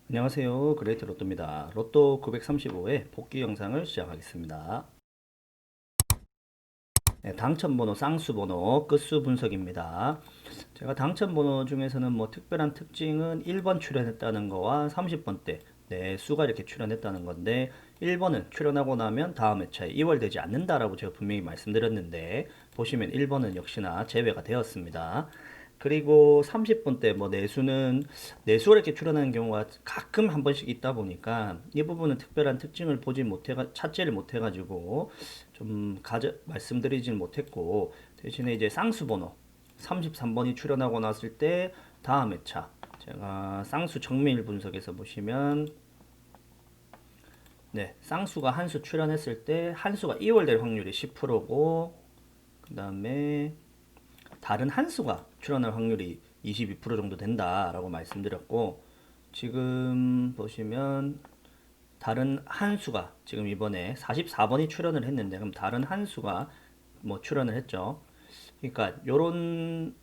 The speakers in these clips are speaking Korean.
안녕하세요. 그레이트 로또입니다. 로또 935의 복귀 영상을 시작하겠습니다. 네, 당첨번호, 쌍수번호, 끝수 분석입니다. 제가 당첨번호 중에서는 뭐 특별한 특징은 1번 출연했다는 거와 30번대 네, 수가 이렇게 출연했다는 건데 1번은 출연하고 나면 다음 회차에 이월되지 않는다라고 제가 분명히 말씀드렸는데 보시면 1번은 역시나 제외가 되었습니다. 그리고 30분 때 뭐 내수가 이렇게 출연하는 경우가 가끔 한 번씩 있다 보니까 이 부분은 특별한 특징을 찾지를 못해가지고 말씀드리진 못했고 대신에 이제 쌍수번호 33번이 출연하고 났을 때 다음 회차 제가 쌍수 정밀 분석에서 보시면 네, 쌍수가 한 수 출연했을 때 한 수가 이월될 확률이 10%고 그 다음에 다른 한 수가 출현할 확률이 22% 정도 된다라고 말씀드렸고 지금 보시면 다른 한 수가 지금 이번에 44번이 출연을 했는데 그럼 다른 한 수가 뭐 출연을 했죠. 그러니까 요런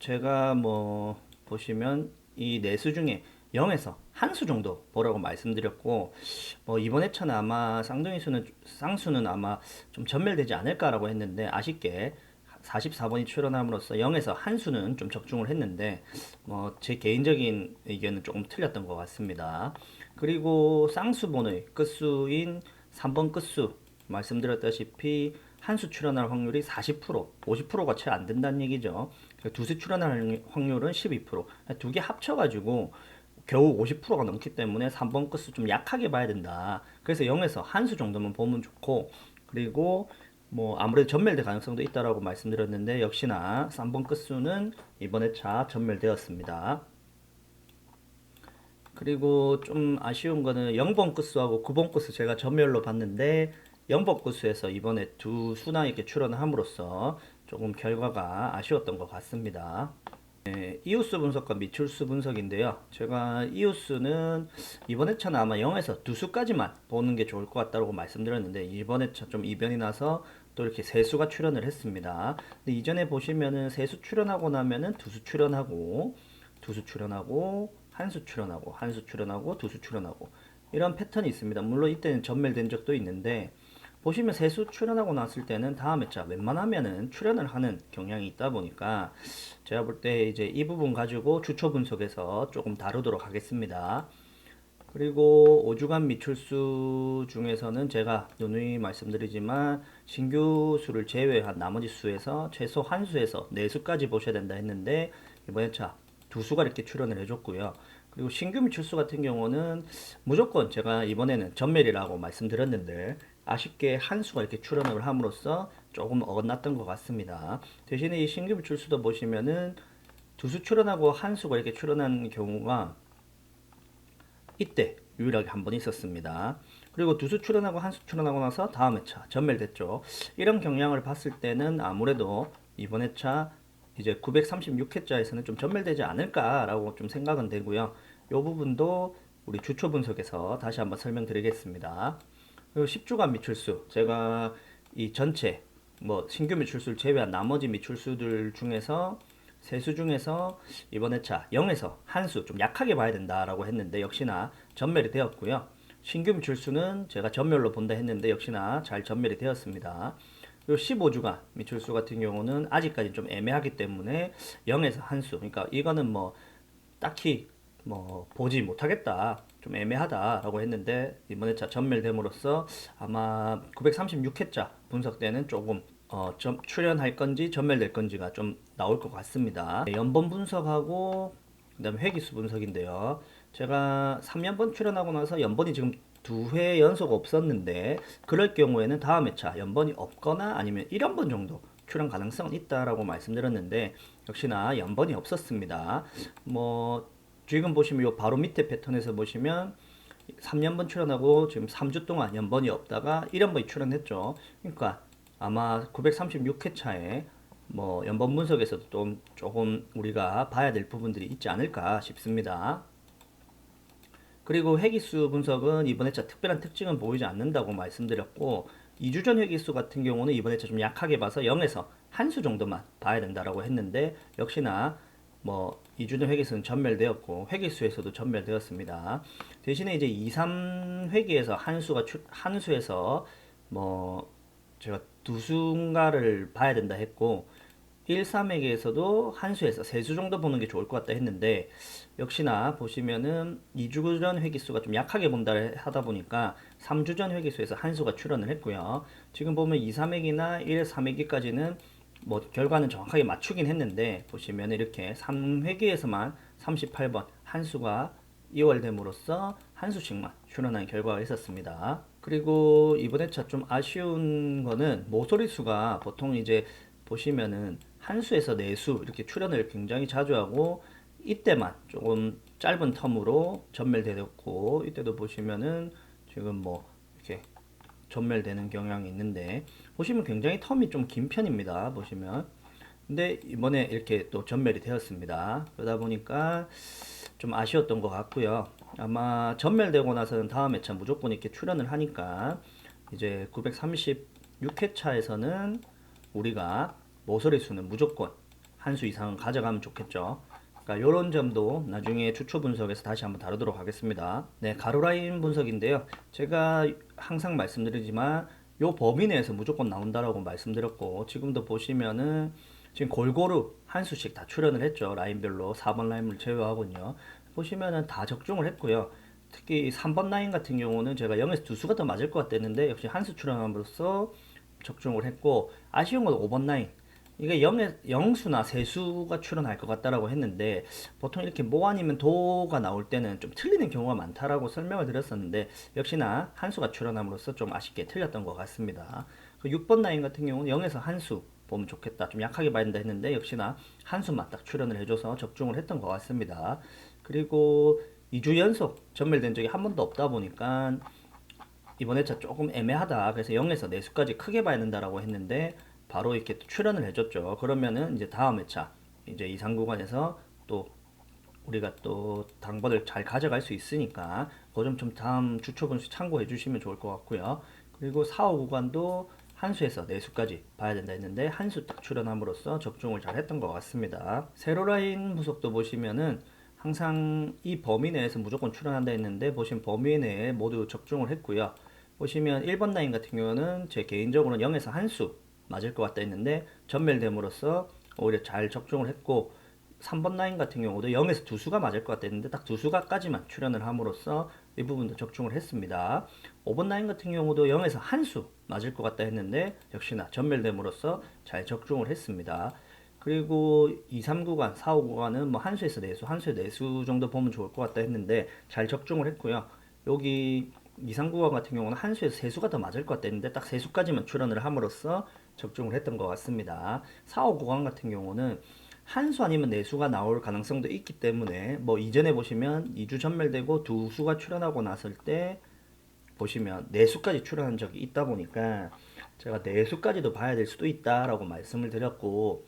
제가 뭐 보시면 이 네 수 중에 0에서 한 수 정도 보라고 말씀드렸고 뭐 이번 회차는 아마 쌍수는 아마 좀 전멸되지 않을까라고 했는데 아쉽게 44번이 출연함으로써 0에서 한 수는 좀 적중을 했는데 뭐 제 개인적인 의견은 조금 틀렸던 것 같습니다. 그리고 쌍수번의 끝수인 3번 끝수 말씀드렸다시피 한 수 출연할 확률이 40%, 50%가 채 안 된다는 얘기죠. 두 수 출연할 확률은 12%. 두 개 합쳐가지고 겨우 50%가 넘기 때문에 3번 끝수 좀 약하게 봐야 된다. 그래서 0에서 한 수 정도만 보면 좋고, 그리고 뭐 아무래도 전멸될 가능성도 있다라고 말씀드렸는데 역시나 3번 끝수는 이번 회차 전멸되었습니다. 그리고 좀 아쉬운 거는 0번 끝수하고 9번 끝수 제가 전멸로 봤는데 0번 끝수에서 이번에 두 수나 이렇게 출연을 함으로써 조금 결과가 아쉬웠던 것 같습니다. 네, 이웃수 분석과 미출수 분석인데요. 제가 이웃수는 이번 회차는 아마 0에서 두 수까지만 보는 게 좋을 것 같다고 말씀드렸는데 이번 회차 좀 이변이 나서 또 이렇게 세 수가 출연을 했습니다. 근데 이전에 보시면은 세 수 출연하고 나면은 두 수 출연하고 두 수 출연하고 한 수 출연하고 한 수 출연하고 두 수 출연하고 이런 패턴이 있습니다. 물론 이때는 전멸된 적도 있는데 보시면 세수 출연하고 났을 때는 다음 회차 웬만하면은 출연을 하는 경향이 있다 보니까 제가 볼 때 이제 이 부분 가지고 주초 분석에서 조금 다루도록 하겠습니다. 그리고 5주간 미출수 중에서는 제가 누누이 말씀드리지만 신규 수를 제외한 나머지 수에서 최소 한 수에서 네 수까지 보셔야 된다 했는데 이번 회차 두 수가 이렇게 출연을 해줬고요. 그리고 신규 미출수 같은 경우는 무조건 제가 이번에는 전멸이라고 말씀드렸는데 아쉽게 한 수가 이렇게 출연을 함으로써 조금 어긋났던 것 같습니다. 대신에 이 신규 미출수도 보시면은 두 수 출연하고 한 수가 이렇게 출연한 경우가 이때 유일하게 한 번 있었습니다. 그리고 두 수 출연하고 한 수 출연하고 나서 다음 회차 전멸됐죠. 이런 경향을 봤을 때는 아무래도 이번 회차 이제 936회차에서는 좀 전멸되지 않을까라고 좀 생각은 되고요. 이 부분도 우리 주초 분석에서 다시 한번 설명드리겠습니다. 그리고 10주간 미출수 제가 이 전체 뭐 신규 미출수를 제외한 나머지 미출수들 중에서 세수 중에서 이번 회차 0에서 한 수 좀 약하게 봐야 된다라고 했는데 역시나 전멸이 되었고요. 신규 미출수는 제가 전멸로 본다 했는데 역시나 잘 전멸이 되었습니다. 그리고 15주간 미출수 같은 경우는 아직까지 좀 애매하기 때문에 0에서 한 수. 그러니까 이거는 뭐 딱히 뭐 보지 못하겠다. 좀 애매하다라고 했는데 이번 회차 전멸됨으로써 아마 936회차 분석 때는 조금 출연할 건지 전멸될 건지가 좀 나올 것 같습니다. 네, 연번 분석하고 그다음에 회기수 분석인데요. 제가 3연번 출연하고 나서 연번이 지금 두 회 연속 없었는데 그럴 경우에는 다음 회차 연번이 없거나 아니면 1연번 정도 출연 가능성은 있다라고 말씀드렸는데 역시나 연번이 없었습니다. 뭐 지금 보시면 요 바로 밑에 패턴에서 보시면 3년번 출연하고 지금 3주 동안 연번이 없다가 1연번이 출연했죠. 그러니까 아마 936회차에 뭐 연번 분석에서도 좀 조금 우리가 봐야 될 부분들이 있지 않을까 싶습니다. 그리고 회기수 분석은 이번 회차 특별한 특징은 보이지 않는다고 말씀드렸고 2주 전 회기수 같은 경우는 이번 회차 좀 약하게 봐서 0에서 한 수 정도만 봐야 된다라고 했는데 역시나 뭐 이주전 회계수는 전멸되었고 회계수에서도 전멸되었습니다. 대신에 이제 2, 3회계에서 한수에서 뭐 제가 두 수인가를 봐야 된다 했고 1, 3회계에서도 한수에서 세 수 정도 보는 게 좋을 것 같다 했는데 역시나 보시면은 2주 전 회계수가 좀 약하게 본다 하다 보니까 3주 전 회계수에서 한수가 출현을 했고요. 지금 보면 2, 3회기나 1, 3회기까지는 뭐 결과는 정확하게 맞추긴 했는데 보시면 이렇게 3회기에서만 38번 한수가 이월됨으로써 한수씩만 출현한 결과가 있었습니다. 그리고 이번 회차 좀 아쉬운 거는 모서리수가 보통 이제 보시면은 한수에서 내수 이렇게 출현을 굉장히 자주 하고 이때만 조금 짧은 텀으로 전멸되었고 이때도 보시면은 지금 뭐 이렇게 전멸되는 경향이 있는데 보시면 굉장히 텀이 좀 긴 편입니다. 보시면 근데 이번에 이렇게 또 전멸이 되었습니다. 그러다 보니까 좀 아쉬웠던 것 같고요. 아마 전멸되고 나서는 다음 회차 무조건 이렇게 출연을 하니까 이제 936회차에서는 우리가 모서리 수는 무조건 한 수 이상은 가져가면 좋겠죠. 그러니까 이런 점도 나중에 추초 분석에서 다시 한번 다루도록 하겠습니다. 네, 가로라인 분석인데요. 제가 항상 말씀드리지만 요 범위 내에서 무조건 나온다라고 말씀드렸고 지금도 보시면은 지금 골고루 한 수씩 다 출연을 했죠. 라인별로 4번 라인을 제외하고요. 보시면은 다 적중을 했고요. 특히 3번 라인 같은 경우는 제가 0에서 두 수가 더 맞을 것 같았는데 역시 한 수 출연함으로써 적중을 했고 아쉬운 건 5번 라인 이게 0수나 세수가 출연할 것 같다라고 했는데 보통 이렇게 모 아니면 도가 나올 때는 좀 틀리는 경우가 많다라고 설명을 드렸었는데 역시나 한수가 출연함으로써 좀 아쉽게 틀렸던 것 같습니다. 그 6번 라인 같은 경우는 0에서 한수 보면 좋겠다 좀 약하게 봐야 된다 했는데 역시나 한수만 딱 출연을 해줘서 적중을 했던 것 같습니다. 그리고 2주 연속 전멸된 적이 한 번도 없다 보니까 이번 회차 조금 애매하다. 그래서 0에서 내수까지 크게 봐야 된다라고 했는데 바로 이렇게 출연을 해줬죠. 그러면은 이제 다음 회차 이제 이상 구간에서 또 우리가 또 당번을 잘 가져갈 수 있으니까 그 점 좀 다음 주초 분수 참고해 주시면 좋을 것 같고요. 그리고 4, 5 구간도 한수에서 내수까지 봐야 된다 했는데 한수 딱 출연함으로써 적중을 잘 했던 것 같습니다. 세로 라인 분석도 보시면은 항상 이 범위 내에서 무조건 출연한다 했는데 보시면 범위 내에 모두 적중을 했고요. 보시면 1번 라인 같은 경우는 제 개인적으로는 0에서 한수 맞을 것 같다 했는데 전멸됨으로써 오히려 잘 적중을 했고 3번 라인 같은 경우도 0에서 두 수가 맞을 것 같다 했는데 딱 두 수가까지만 출연을 함으로써 이 부분도 적중을 했습니다. 5번 라인 같은 경우도 0에서 한 수 맞을 것 같다 했는데 역시나 전멸됨으로써 잘 적중을 했습니다. 그리고 2, 3 구간, 4, 5 구간은 뭐 한수에서 내수, 한수에 내수 정도 보면 좋을 것 같다 했는데 잘 적중을 했고요. 여기 2, 3 구간 같은 경우는 한수에서 세수가 더 맞을 것 같다 했는데 딱 세수까지만 출연을 함으로써 적중을 했던 것 같습니다. 4, 5 구간 같은 경우는 한수 아니면 내수가 나올 가능성도 있기 때문에 뭐 이전에 보시면 2주 전멸되고 두 수가 출연하고 났을 때 보시면 내수까지 출연한 적이 있다 보니까 제가 내수까지도 봐야 될 수도 있다라고 말씀을 드렸고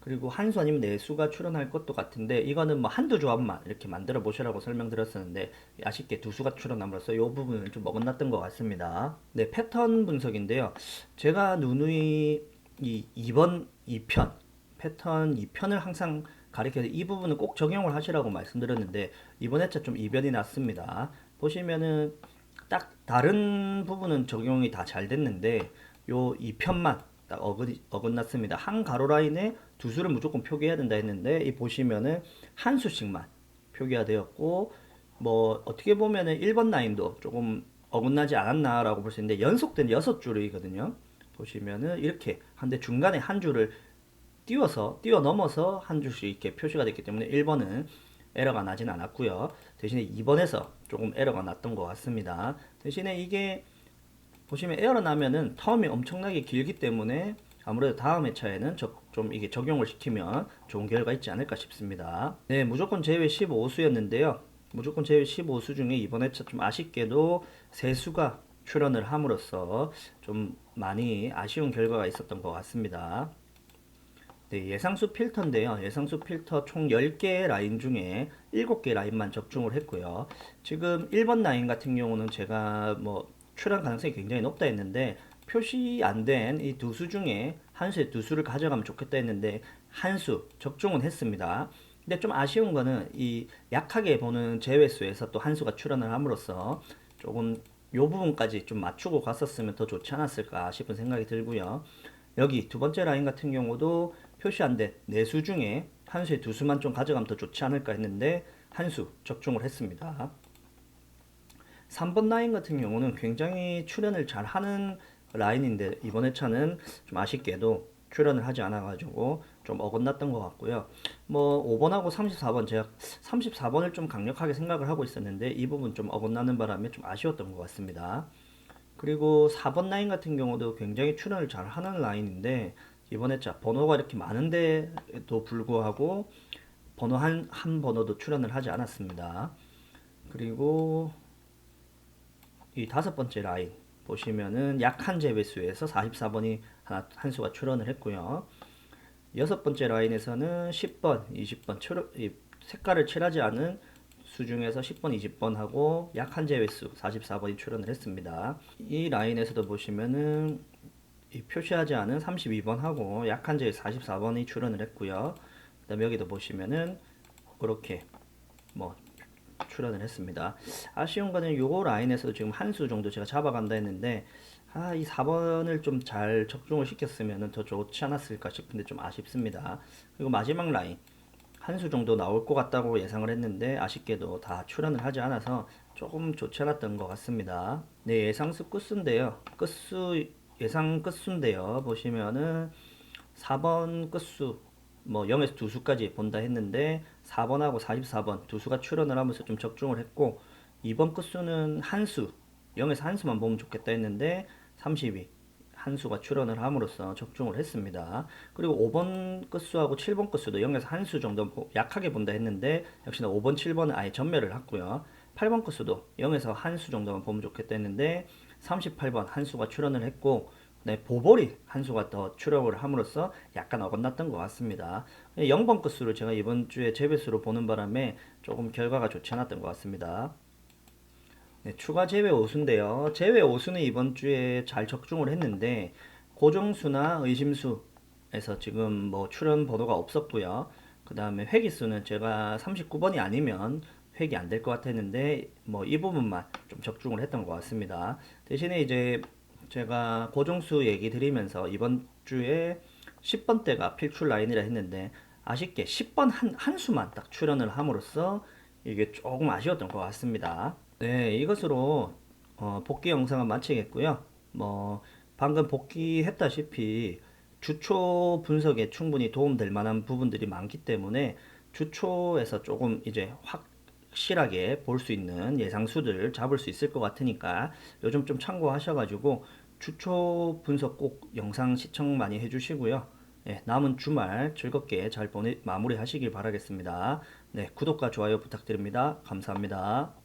그리고 한수 아니면 내수가 출연할 것도 같은데 이거는 뭐 한두 조합만 이렇게 만들어 보시라고 설명드렸었는데 아쉽게 두 수가 출연함으로써 이 부분을 좀 어긋났던 것 같습니다. 네, 패턴 분석인데요. 제가 누누이 이 2번 2편 패턴 2편을 항상 가리켜서 이 부분은 꼭 적용을 하시라고 말씀드렸는데 이번 회차 좀 이변이 났습니다. 보시면은 딱 다른 부분은 적용이 다 잘 됐는데 요 2편만 딱 어긋났습니다. 한 가로 라인에 두 수를 무조건 표기해야 된다 했는데 이 보시면은 한 수씩만 표기가 되었고 뭐 어떻게 보면은 1번 라인도 조금 어긋나지 않았나라고 볼 수 있는데 연속된 6줄이거든요. 보시면은 이렇게 한데 중간에 한 줄을 뛰어넘어서 한 줄씩 이렇게 표시가 됐기 때문에 1번은 에러가 나진 않았고요. 대신에 2번에서 조금 에러가 났던 것 같습니다. 대신에 이게 보시면 에러 나면은 텀이 엄청나게 길기 때문에 아무래도 다음 회차에는 좀 이게 적용을 시키면 좋은 결과 있지 않을까 싶습니다. 네, 무조건 제외 15수였는데요. 무조건 제외 15수 중에 이번 회차 좀 아쉽게도 세수가 출연을 함으로써 좀 많이 아쉬운 결과가 있었던 것 같습니다. 네, 예상수 필터인데요. 예상수 필터 총 10개 라인 중에 7개 라인만 적중을 했고요. 지금 1번 라인 같은 경우는 제가 뭐 출현 가능성이 굉장히 높다 했는데 표시 안 된 이 두 수 중에 한 수에 두 수를 가져가면 좋겠다 했는데 한 수 적중은 했습니다. 근데 좀 아쉬운 거는 이 약하게 보는 제외수에서 또 한 수가 출현을 함으로써 조금 요 부분까지 좀 맞추고 갔었으면 더 좋지 않았을까 싶은 생각이 들고요. 여기 두 번째 라인 같은 경우도 표시 안 된 네 수 중에 한 수에 두 수만 좀 가져가면 더 좋지 않을까 했는데 한 수 적중을 했습니다. 3번 라인 같은 경우는 굉장히 출연을 잘 하는 라인인데 이번 회차는 좀 아쉽게도 출연을 하지 않아가지고 좀 어긋났던 것 같고요. 뭐 5번하고 34번 제가 34번을 좀 강력하게 생각을 하고 있었는데 이 부분 좀 어긋나는 바람에 좀 아쉬웠던 것 같습니다. 그리고 4번 라인 같은 경우도 굉장히 출연을 잘 하는 라인인데 이번 회차 번호가 이렇게 많은데도 불구하고 번호 한 번호도 출연을 하지 않았습니다. 그리고 이 다섯 번째 라인 보시면은 약한 재배수에서 44번이 한 수가 출원을 했고요. 여섯 번째 라인에서는 10번, 20번 이 색깔을 칠하지 않은 수 중에서 10번, 20번 하고 약한 재배수 44번이 출원을 했습니다. 이 라인에서도 보시면은 이 표시하지 않은 32번 하고 약한 재배 44번이 출원을 했고요. 그다음에 여기도 보시면은 그렇게 뭐 출연을 했습니다. 아쉬운 거는 요거 라인에서도 지금 한 수 정도 제가 잡아간다 했는데 이 4번을 좀 잘 적중을 시켰으면 더 좋지 않았을까 싶은데 좀 아쉽습니다. 그리고 마지막 라인 한 수 정도 나올 것 같다고 예상을 했는데 아쉽게도 다 출연을 하지 않아서 조금 좋지 않았던 것 같습니다. 네, 예상수 끝수인데요. 예상 끝수인데요. 보시면은 4번 끝수 뭐 0에서 두 수까지 본다 했는데 4번하고 44번 두 수가 출현을 하면서 좀 적중을 했고 2번 끝수는 한 수, 0에서 한 수만 보면 좋겠다 했는데 32, 한 수가 출현을 함으로써 적중을 했습니다. 그리고 5번 끝수하고 7번 끝수도 0에서 한 수 정도 약하게 본다 했는데 역시나 5번, 7번은 아예 전멸을 했고요. 8번 끝수도 0에서 한 수 정도만 보면 좋겠다 했는데 38번 한 수가 출현을 했고 네, 보볼이 한 수가 더 추력을 함으로써 약간 어긋났던 것 같습니다. 0번 끝수를 제가 이번 주에 재배수로 보는 바람에 조금 결과가 좋지 않았던 것 같습니다. 네, 추가 제외 오수인데요. 제외 오수는 이번 주에 잘 적중을 했는데 고정수나 의심수에서 지금 뭐 출연 번호가 없었고요. 그 다음에 회기수는 제가 39번이 아니면 회기 안 될 것 같았는데 뭐 이 부분만 좀 적중을 했던 것 같습니다. 대신에 이제 제가 고정수 얘기 드리면서 이번 주에 10번대가 필출 라인이라 했는데 아쉽게 10번 한 수만 딱 출연을 함으로써 이게 조금 아쉬웠던 것 같습니다. 네, 이것으로 복귀 영상은 마치겠고요. 뭐 방금 복귀했다시피 주초 분석에 충분히 도움될 만한 부분들이 많기 때문에 주초에서 조금 이제 확실하게 볼 수 있는 예상수들 잡을 수 있을 것 같으니까 요즘 좀 참고하셔가지고 주초 분석 꼭 영상 시청 많이 해주시고요. 네, 남은 주말 즐겁게 잘 마무리하시길 바라겠습니다. 네, 구독과 좋아요 부탁드립니다. 감사합니다.